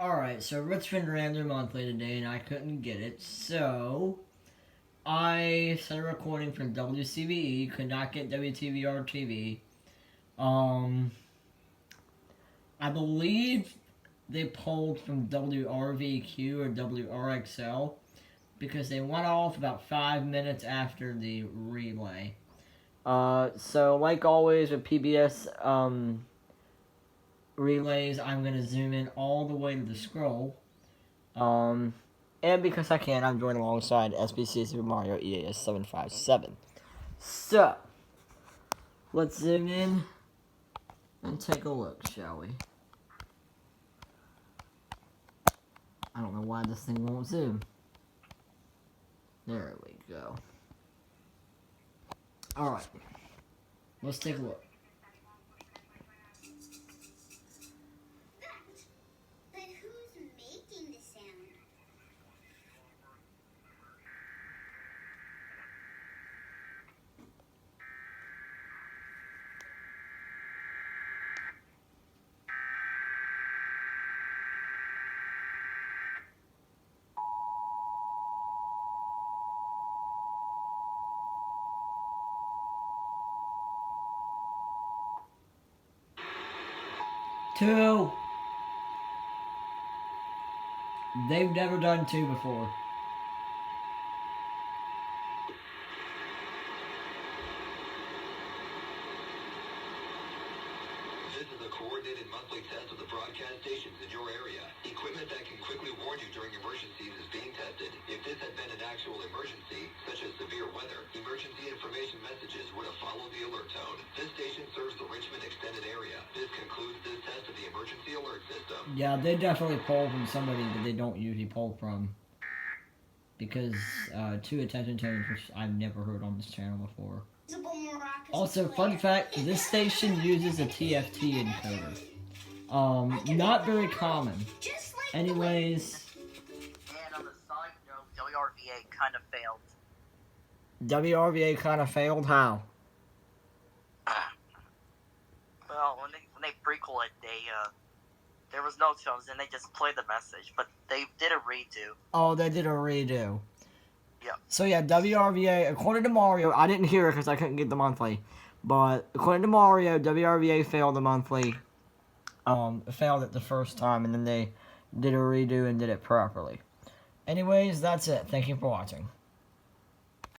Alright, so Richmond ran their monthly today and I couldn't get it, so I set a recording from WCVE, could not get WTVR TV. I believe they pulled from WRVQ or WRXL because they went off about 5 minutes after the relay. So like always with PBS, relays, I'm going to zoom in all the way to the scroll. And because I can, I'm joined alongside SBC Super Mario EAS 757. So, let's zoom in and take a look, shall we? I don't know why this thing won't zoom. There we go. Alright. Let's take a look. Two. They've never done two before. This is a coordinated monthly test of the broadcast stations in your area. Equipment that can quickly warn you during emergencies is being tested. If this had been an actual emergency, such as severe weather, emergency information messages would have followed the alert tone. This station serves the Richmond extended area. This concludes this test of the emergency alert system. Yeah, they definitely pull from somebody that they don't usually pull from. Because, two attention tones, which I've never heard on this channel before. Also, fun fact, this station uses a TFT encoder. Not very common. Anyways. And on the side note, WRVA kind of failed. WRVA kind of failed? How? Well, when they prequel it, there was no tones, and they just played the message, but they did a redo. Oh, they did a redo. Yep. So yeah, WRVA, according to Mario, I didn't hear it because I couldn't get the monthly, but according to Mario, WRVA failed the monthly, failed it the first time, and then they did a redo and did it properly. Anyways, that's it. Thank you for watching.